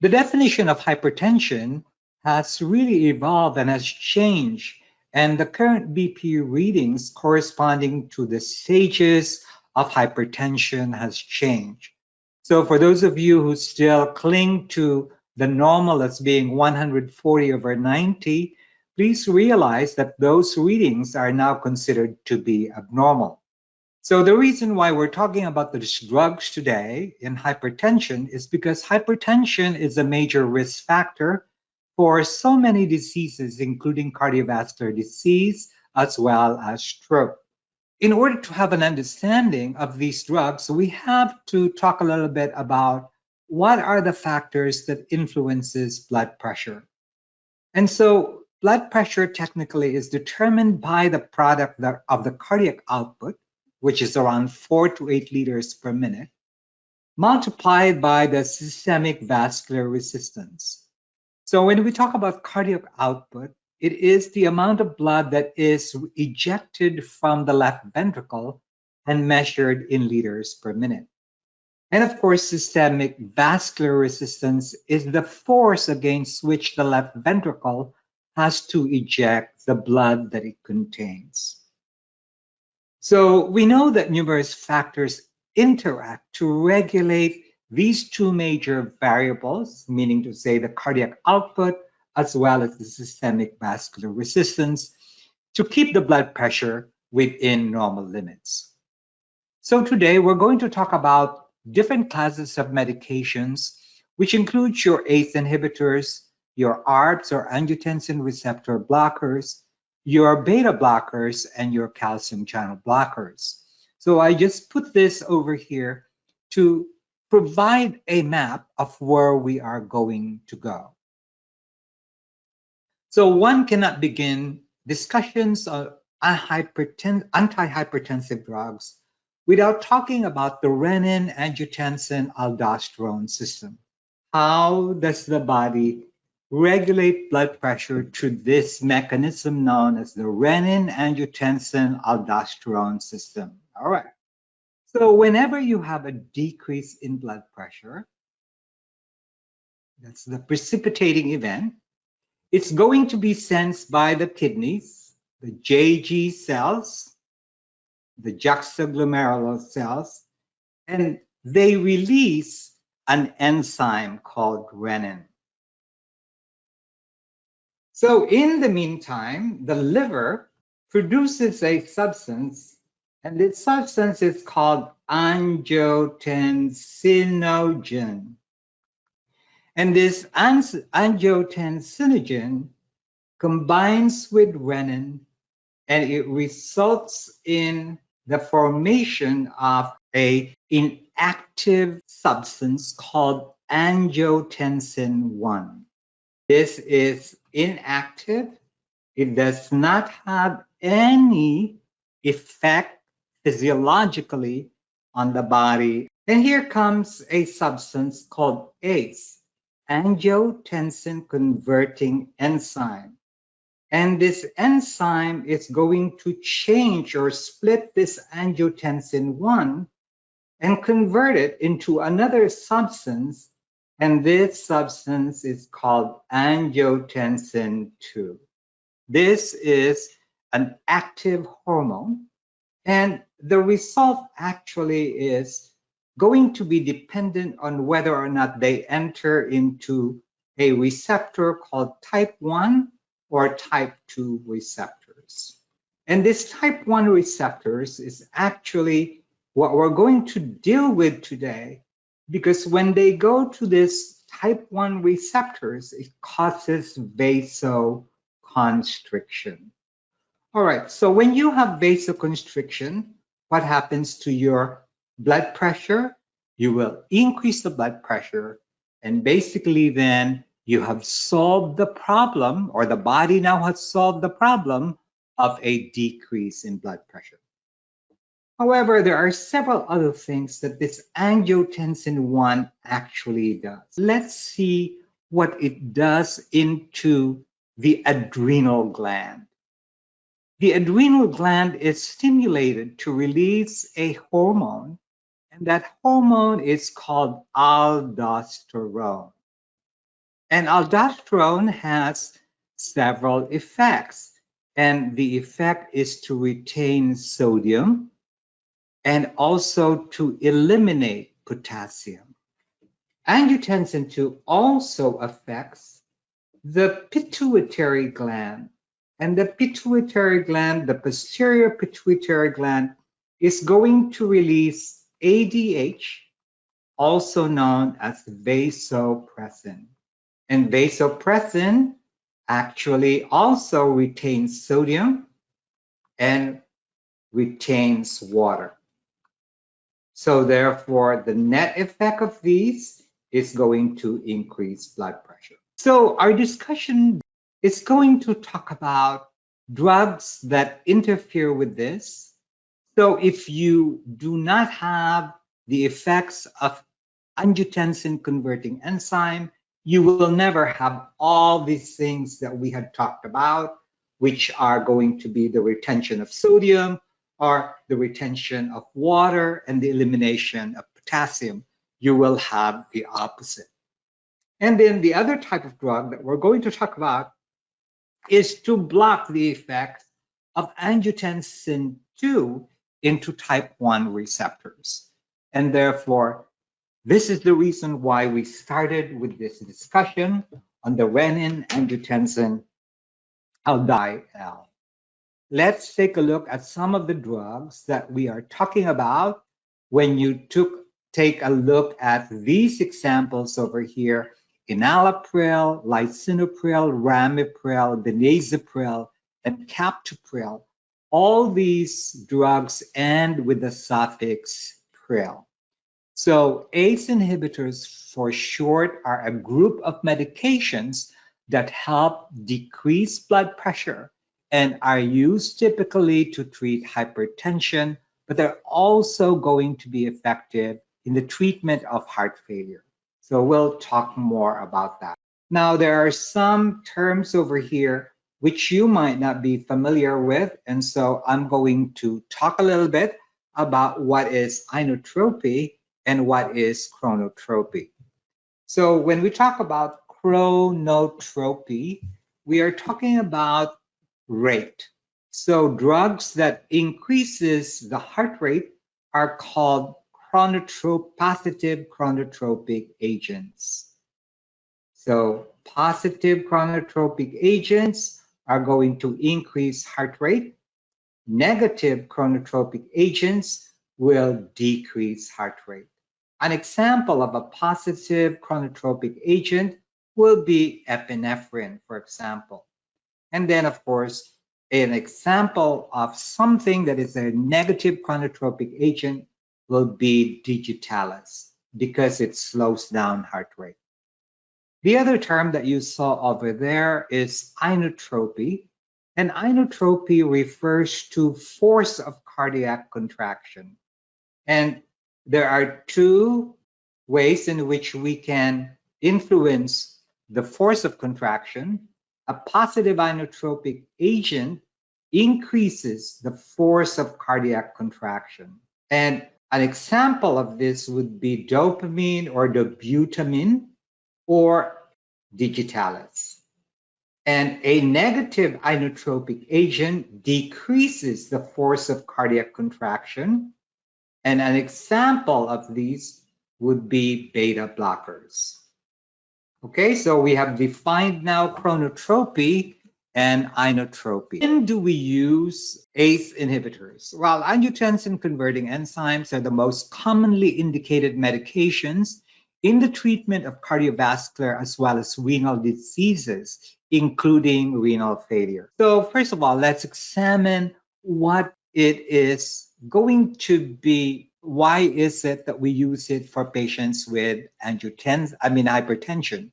The definition of hypertension has really evolved and has changed, and the current BP readings corresponding to the stages of hypertension has changed. So for those of you who still cling to the normal as being 140/90, please realize that those readings are now considered to be abnormal. So the reason why we're talking about these drugs today in hypertension is because hypertension is a major risk factor for so many diseases, including cardiovascular disease as well as stroke. In order to have an understanding of these drugs, we have to talk a little bit about what are the factors that influences blood pressure. And so blood pressure technically is determined by the product of the cardiac output, which is around 4 to 8 liters per minute, multiplied by the systemic vascular resistance. So when we talk about cardiac output, it is the amount of blood that is ejected from the left ventricle and measured in liters per minute. And of course, systemic vascular resistance is the force against which the left ventricle has to eject the blood that it contains. So we know that numerous factors interact to regulate these two major variables, meaning to say the cardiac output as well as the systemic vascular resistance, to keep the blood pressure within normal limits. So today we're going to talk about different classes of medications, which includes your ACE inhibitors, your ARBs or angiotensin receptor blockers, your beta blockers, and your calcium channel blockers. So I just put this over here to provide a map of where we are going to go. So one cannot begin discussions on antihypertensive drugs without talking about the renin-angiotensin-aldosterone system. How does the body regulate blood pressure through this mechanism known as the renin-angiotensin-aldosterone system? All right. So whenever you have a decrease in blood pressure, that's the precipitating event, it's going to be sensed by the kidneys, the JG cells, the juxtaglomerular cells, and they release an enzyme called renin. So in the meantime, the liver produces a substance, and this substance is called angiotensinogen. And this angiotensinogen combines with renin, and it results in the formation of an inactive substance called angiotensin 1. This is inactive. It does not have any effect physiologically on the body. And here comes a substance called ACE, angiotensin converting enzyme. And this enzyme is going to change or split this angiotensin 1 and convert it into another substance. And this substance is called angiotensin 2. This is an active hormone. And the result actually is going to be dependent on whether or not they enter into a receptor called type 1 or type 2 receptors. And this type 1 receptors is actually what we're going to deal with today, because when they go to this type 1 receptors, it causes vasoconstriction. All right, so when you have vasoconstriction, what happens to your blood pressure? You will increase the blood pressure, and basically then you have solved the problem, or the body now has solved the problem of a decrease in blood pressure. However, there are several other things that this angiotensin 1 actually does. Let's see what it does into the adrenal gland. The adrenal gland is stimulated to release a hormone, and that hormone is called aldosterone. And aldosterone has several effects. And the effect is to retain sodium and also to eliminate potassium. Angiotensin 2 also affects the pituitary gland. And the pituitary gland, the posterior pituitary gland, is going to release ADH, also known as vasopressin. And vasopressin actually also retains sodium and retains water. So therefore, the net effect of these is going to increase blood pressure. So our discussion is going to talk about drugs that interfere with this. So if you do not have the effects of angiotensin converting enzyme, you will never have all these things that we had talked about, which are going to be the retention of sodium or the retention of water and the elimination of potassium. You will have the opposite. And then the other type of drug that we're going to talk about is to block the effects of angiotensin 2 into type 1 receptors. And therefore, this is the reason why we started with this discussion on the renin-angiotensin-aldosterone. Let's take a look at some of the drugs that we are talking about when you take a look at these examples over here: enalapril, lisinopril, ramipril, benazepril, and captopril. All these drugs end with the suffix pril. So ACE inhibitors, for short, are a group of medications that help decrease blood pressure and are used typically to treat hypertension, but they're also going to be effective in the treatment of heart failure. So we'll talk more about that. Now, there are some terms over here which you might not be familiar with, and so I'm going to talk a little bit about what is inotropy and what is chronotropy. So when we talk about chronotropy, we are talking about rate. So drugs that increases the heart rate are called positive chronotropic agents. So positive chronotropic agents are going to increase heart rate. Negative chronotropic agents will decrease heart rate. An example of a positive chronotropic agent will be epinephrine, for example. And then, of course, an example of something that is a negative chronotropic agent will be digitalis, because it slows down heart rate. The other term that you saw over there is inotropy. And inotropy refers to force of cardiac contraction. And there are two ways in which we can influence the force of contraction. A positive inotropic agent increases the force of cardiac contraction. And an example of this would be dopamine or dobutamine or digitalis. And a negative inotropic agent decreases the force of cardiac contraction. And an example of these would be beta blockers. Okay, so we have defined now chronotropy and inotropy. When do we use ACE inhibitors? Well, angiotensin converting enzymes are the most commonly indicated medications in the treatment of cardiovascular as well as renal diseases, including renal failure. So first of all, let's examine what it is going to be. Why is it that we use it for patients with hypertension?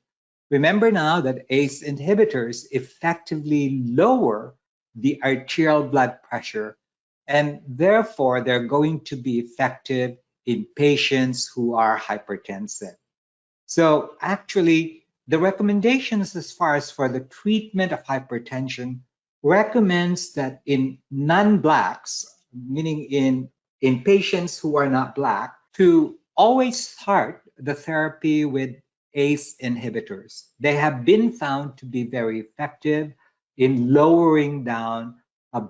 Remember now that ACE inhibitors effectively lower the arterial blood pressure, and therefore they're going to be effective in patients who are hypertensive. So actually, the recommendations as far as for the treatment of hypertension recommends that in non-blacks, meaning in patients who are not black, to always start the therapy with ACE inhibitors. They have been found to be very effective in lowering down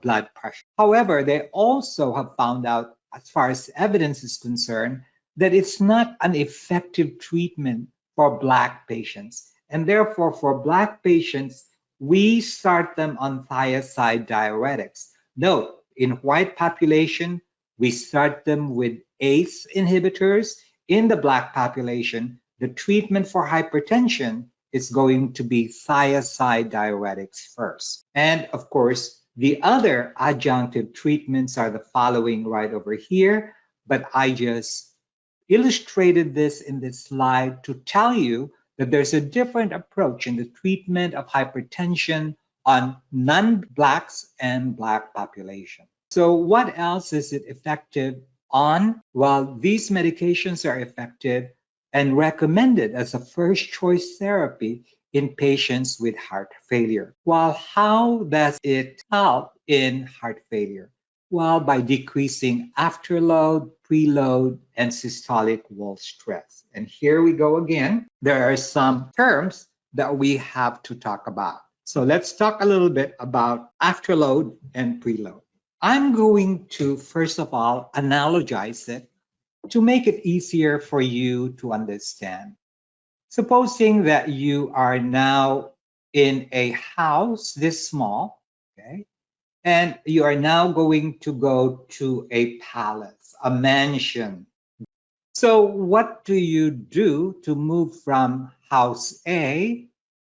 blood pressure. However, they also have found out, as far as evidence is concerned, that it's not an effective treatment for Black patients. And therefore, for Black patients, we start them on thiazide diuretics. Note, in white population, we start them with ACE inhibitors. In the Black population, the treatment for hypertension is going to be thiazide diuretics first. And of course, the other adjunctive treatments are the following right over here, but I just illustrated this in this slide to tell you that there's a different approach in the treatment of hypertension on non-Blacks and Black population. So what else is it effective on? Well, these medications are effective and recommended as a first choice therapy in patients with heart failure. Well, how does it help in heart failure? Well, by decreasing afterload, preload, and systolic wall stress. And here we go again. There are some terms that we have to talk about. So let's talk a little bit about afterload and preload. I'm going to, first of all, analogize it to make it easier for you to understand. Supposing that you are now in a house this small, okay, and you are now going to go to a palace, a mansion. So what do you do to move from house A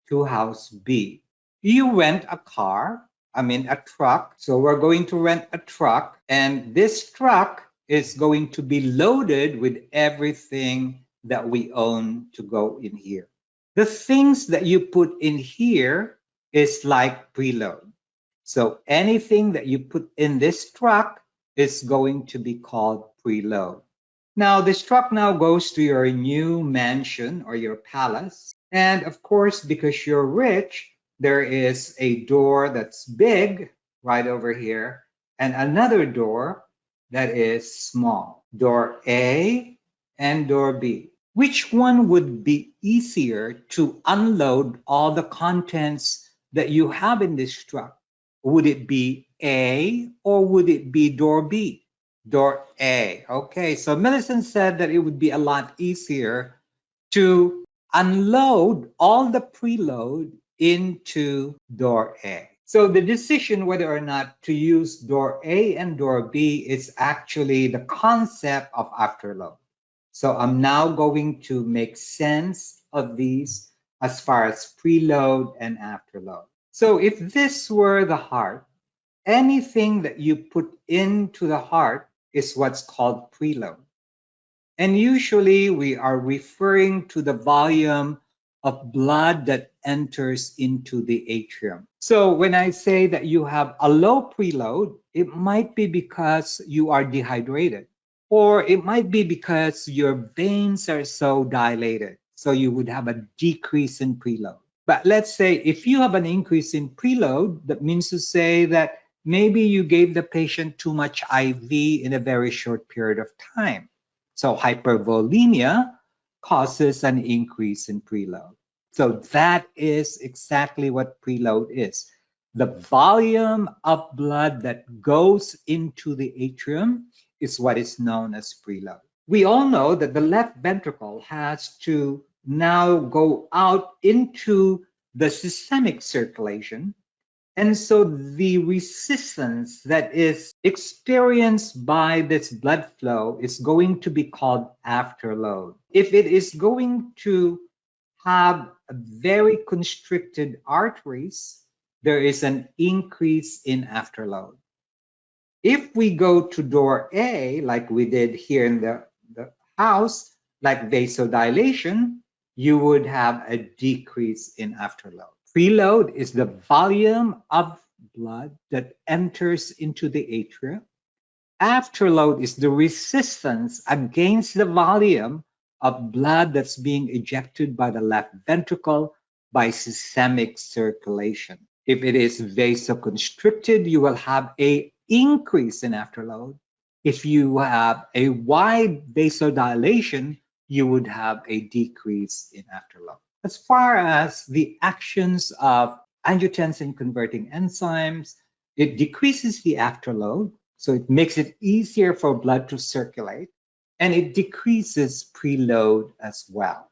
to house B? You rent a car, a truck. So we're going to rent a truck, and this truck is going to be loaded with everything that we own to go in here. The things that you put in here is like preload. So anything that you put in this truck is going to be called preload. Now, this truck now goes to your new mansion or your palace. And of course, because you're rich, there is a door that's big right over here and another door that is small, door A and door B. Which one would be easier to unload all the contents that you have in this truck? Would it be A or would it be door B? Door A. Okay, so Millicent said that it would be a lot easier to unload all the preload into door A. So the decision whether or not to use door A and door B is actually the concept of afterload. So I'm now going to make sense of these as far as preload and afterload. So if this were the heart, anything that you put into the heart is what's called preload. And usually we are referring to the volume of blood that enters into the atrium. So when I say that you have a low preload, it might be because you are dehydrated, or it might be because your veins are so dilated. So you would have a decrease in preload. But let's say if you have an increase in preload, that means to say that maybe you gave the patient too much IV in a very short period of time. So hypervolemia causes an increase in preload. So that is exactly what preload is. The volume of blood that goes into the atrium is what is known as preload. We all know that the left ventricle has to now go out into the systemic circulation. And so the resistance that is experienced by this blood flow is going to be called afterload. If it is going to have very constricted arteries, there is an increase in afterload. If we go to door A, like we did here in the house, like vasodilation, you would have a decrease in afterload. Preload is the volume of blood that enters into the atrium. Afterload is the resistance against the volume of blood that's being ejected by the left ventricle by systemic circulation. If it is vasoconstricted, you will have an increase in afterload. If you have a wide vasodilation, you would have a decrease in afterload. As far as the actions of angiotensin converting enzymes, it decreases the afterload, so it makes it easier for blood to circulate, and it decreases preload as well.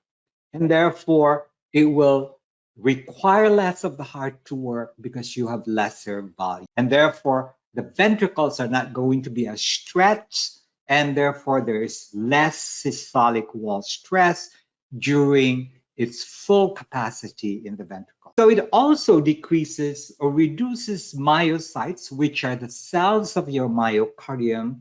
And therefore, it will require less of the heart to work because you have lesser volume. And therefore, the ventricles are not going to be as stretched, and therefore there is less systolic wall stress during its full capacity in the ventricle. So it also decreases or reduces myocytes, which are the cells of your myocardium,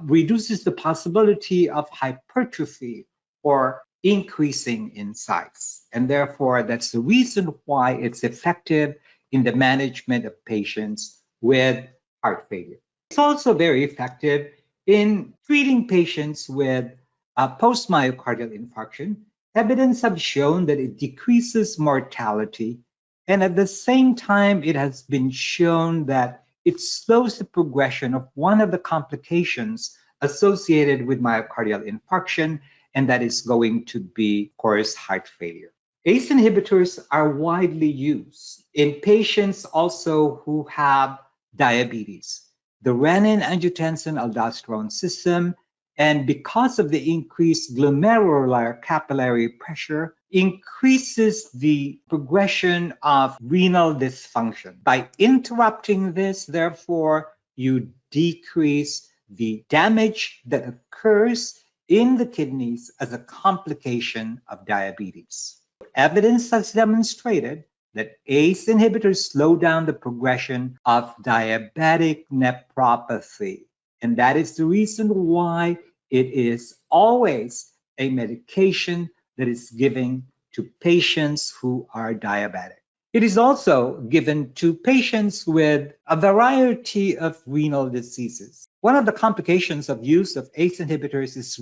reduces the possibility of hypertrophy or increasing in size. And therefore, that's the reason why it's effective in the management of patients with heart failure. It's also very effective in treating patients with post-myocardial infarction. Evidence have shown that it decreases mortality, and at the same time, it has been shown that it slows the progression of one of the complications associated with myocardial infarction, and that is going to be, of course, heart failure. ACE inhibitors are widely used in patients also who have diabetes. The renin-angiotensin-aldosterone system, and because of the increased glomerular capillary pressure, increases the progression of renal dysfunction. By interrupting this, therefore, you decrease the damage that occurs in the kidneys as a complication of diabetes. Evidence has demonstrated that ACE inhibitors slow down the progression of diabetic nephropathy. And that is the reason why it is always a medication that is given to patients who are diabetic. It is also given to patients with a variety of renal diseases. One of the complications of use of ACE inhibitors is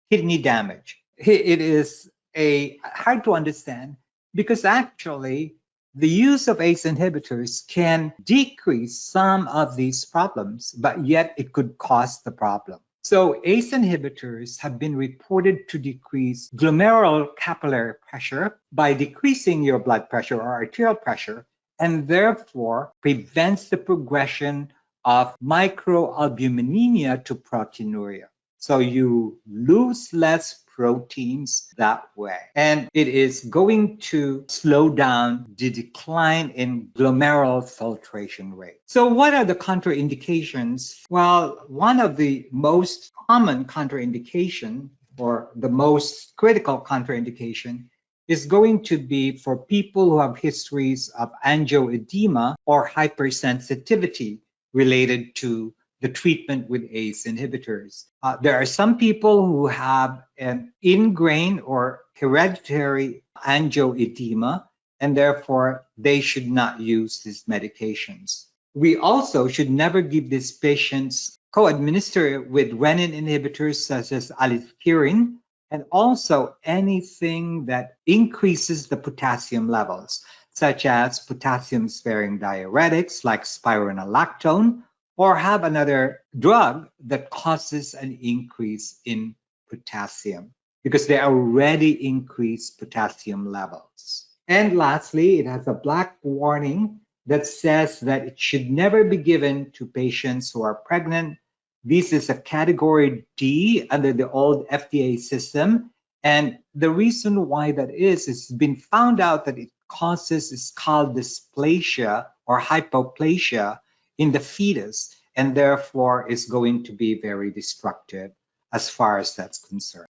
kidney damage. It is hard to understand because actually the use of ACE inhibitors can decrease some of these problems, but yet it could cause the problem. So ACE inhibitors have been reported to decrease glomerular capillary pressure by decreasing your blood pressure or arterial pressure, and therefore prevents the progression of microalbuminemia to proteinuria. So you lose less proteins that way. And it is going to slow down the decline in glomerular filtration rate. So what are the contraindications? Well, one of the most common contraindication or the most critical contraindication is going to be for people who have histories of angioedema or hypersensitivity related to the treatment with ACE inhibitors. There are some people who have an ingrained or hereditary angioedema, and therefore they should not use these medications. We also should never give these patients co-administer with renin inhibitors such as aliskiren, and also anything that increases the potassium levels, such as potassium-sparing diuretics like spironolactone, or have another drug that causes an increase in potassium because they already increase potassium levels. And lastly, it has a black warning that says that it should never be given to patients who are pregnant. This is a category D under the old FDA system. And the reason why that is it's been found out that it causes, it's called dysplasia or hypoplasia in the fetus, and therefore is going to be very destructive as far as that's concerned.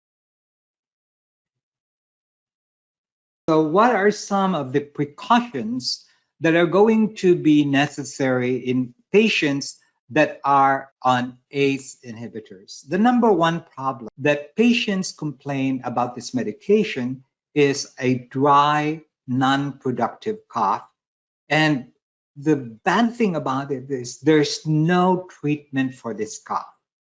So what are some of the precautions that are going to be necessary in patients that are on ACE inhibitors? The number one problem that patients complain about this medication is a dry, non-productive cough. And the bad thing about it is there's no treatment for this cough.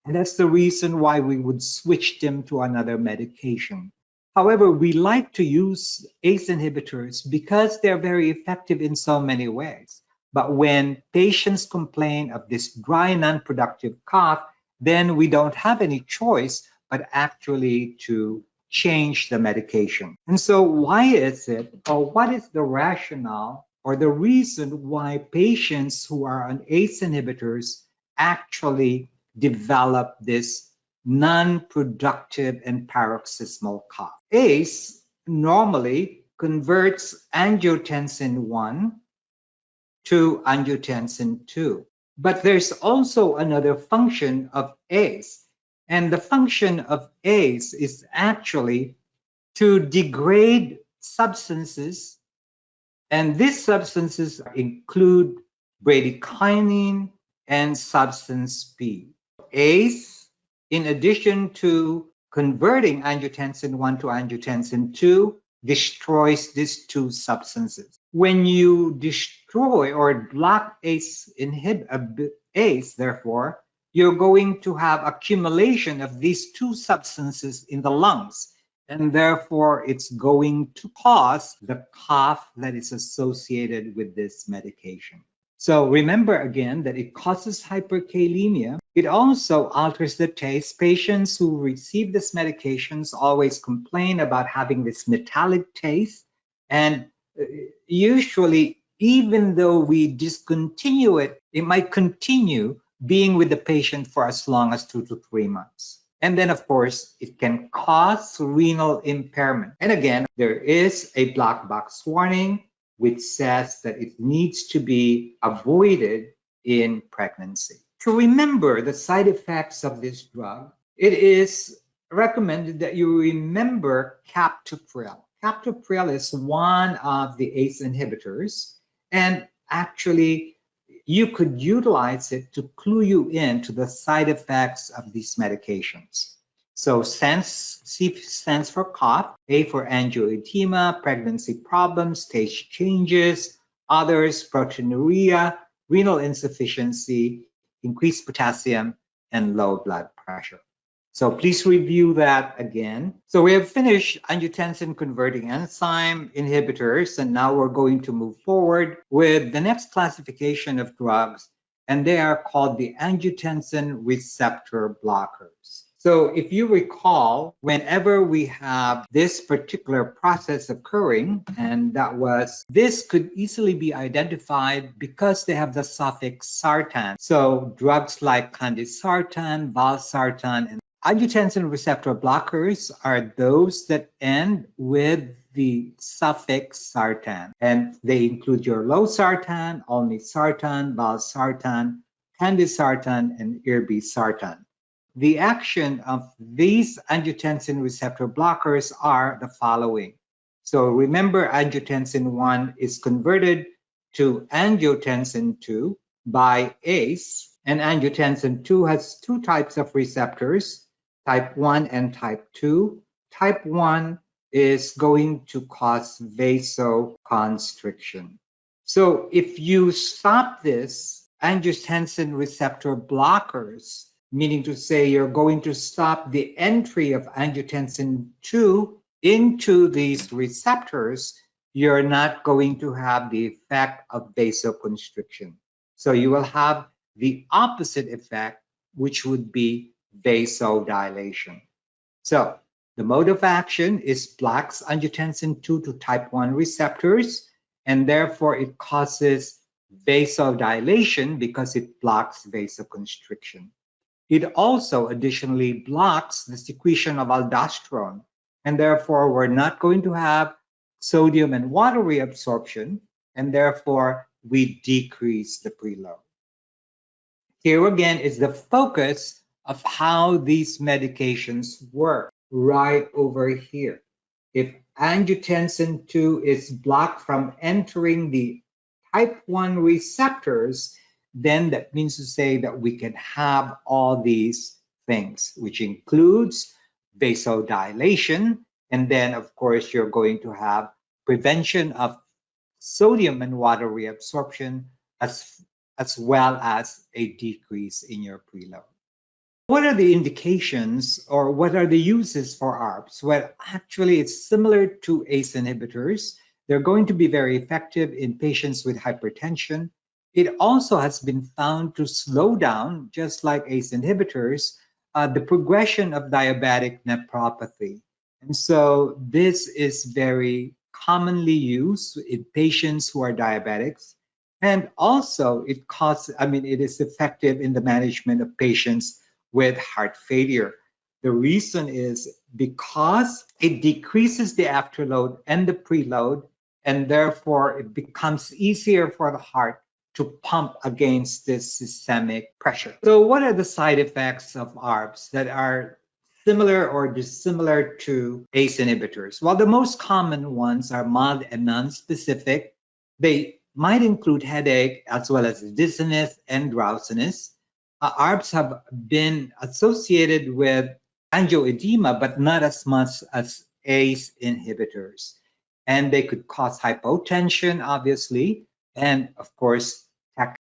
And that's the reason why we would switch them to another medication. However, we like to use ACE inhibitors because they're very effective in so many ways. But when patients complain of this dry, non-productive cough, then we don't have any choice but actually to change the medication. And so why is it, or what is the rationale or the reason why patients who are on ACE inhibitors actually develop this non-productive and paroxysmal cough? ACE normally converts angiotensin 1 to angiotensin 2. But there's also another function of ACE. And the function of ACE is actually to degrade substances. And these substances include bradykinin and substance P. ACE, in addition to converting angiotensin 1 to angiotensin 2, destroys these two substances. When you destroy or block ACE, therefore, you're going to have accumulation of these two substances in the lungs, and therefore it's going to cause the cough that is associated with this medication. So remember again that it causes hyperkalemia. It also alters the taste. Patients who receive these medications always complain about having this metallic taste. And usually, even though we discontinue it, it might continue being with the patient for as long as 2 to 3 months. And then, of course, it can cause renal impairment. And again, there is a black box warning which says that it needs to be avoided in pregnancy. To remember the side effects of this drug, it is recommended that you remember captopril. Captopril is one of the ACE inhibitors, and actually you could utilize it to clue you in to the side effects of these medications. So C stands for cough, A for angioedema, pregnancy problems, taste changes, others, proteinuria, renal insufficiency, increased potassium, and low blood pressure. So please review that again. So we have finished angiotensin converting enzyme inhibitors, and now we're going to move forward with the next classification of drugs, and they are called the angiotensin receptor blockers. So if you recall, whenever we have this particular process occurring, and this could easily be identified because they have the suffix sartan. So drugs like candesartan, valsartan, and angiotensin receptor blockers are those that end with the suffix sartan. And they include your losartan, olmesartan, valsartan, candesartan, and irbesartan. The action of these angiotensin receptor blockers are the following. So remember, angiotensin 1 is converted to angiotensin 2 by ACE, and angiotensin 2 has two types of receptors, type 1 and type 2. Type 1 is going to cause vasoconstriction. So if you stop this angiotensin receptor blockers, meaning to say you're going to stop the entry of angiotensin 2 into these receptors, you're not going to have the effect of vasoconstriction. So you will have the opposite effect, which would be vasodilation. So the mode of action is blocks angiotensin 2 to type 1 receptors, and therefore it causes vasodilation because it blocks vasoconstriction. It also additionally blocks the secretion of aldosterone, and therefore we're not going to have sodium and water reabsorption, and therefore we decrease the preload. Here again is the focus of how these medications work right over here. If angiotensin 2 is blocked from entering the type 1 receptors, then that means to say that we can have all these things, which includes vasodilation, and then of course you're going to have prevention of sodium and water reabsorption, as well as a decrease in your preload. What are the indications, or what are the uses for ARBs? Well, actually it's similar to ACE inhibitors. They're going to be very effective in patients with hypertension. It also has been found to slow down, just like ACE inhibitors, the progression of diabetic nephropathy. And so this is very commonly used in patients who are diabetics. And also it is effective in the management of patients with heart failure. The reason is because it decreases the afterload and the preload, and therefore it becomes easier for the heart to pump against this systemic pressure. So what are the side effects of ARBs that are similar or dissimilar to ACE inhibitors? Well, the most common ones are mild and non-specific. They might include headache as well as dizziness and drowsiness. ARBs have been associated with angioedema, but not as much as ACE inhibitors. And they could cause hypotension, obviously, and of course,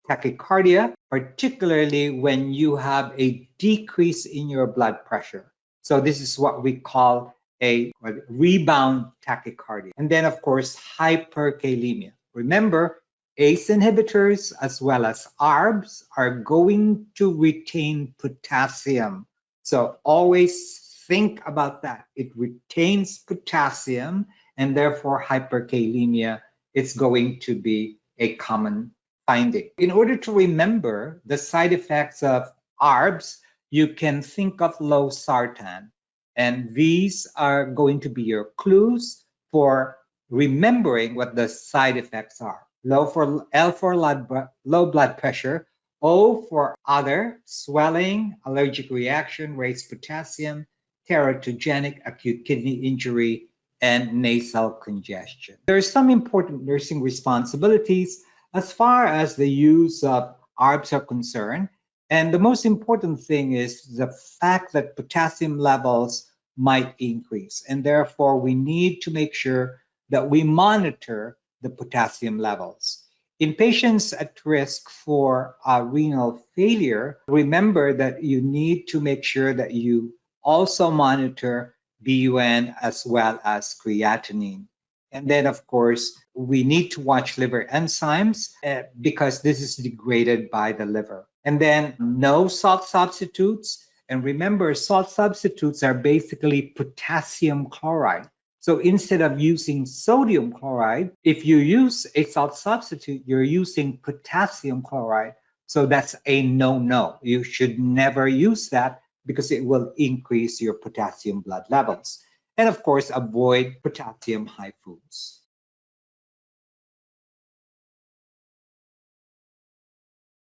tachycardia, particularly when you have a decrease in your blood pressure. So this is what we call a rebound tachycardia. And then, of course, hyperkalemia. Remember, ACE inhibitors as well as ARBs are going to retain potassium. So always think about that. It retains potassium, and therefore hyperkalemia is going to be a common finding. In order to remember the side effects of ARBs, you can think of losartan, and these are going to be your clues for remembering what the side effects are. L for low blood pressure, O for other, swelling, allergic reaction, raised potassium, teratogenic, acute kidney injury, and nasal congestion. There are some important nursing responsibilities as far as the use of ARBs are concerned. And the most important thing is the fact that potassium levels might increase. And therefore, we need to make sure that we monitor the potassium levels. In patients at risk for renal failure, remember that you need to make sure that you also monitor BUN as well as creatinine. And then, of course, we need to watch liver enzymes because this is degraded by the liver. And then no salt substitutes. And remember, salt substitutes are basically potassium chloride. So instead of using sodium chloride, if you use a salt substitute, you're using potassium chloride. So that's a no-no. You should never use that because it will increase your potassium blood levels. And of course, avoid potassium high foods.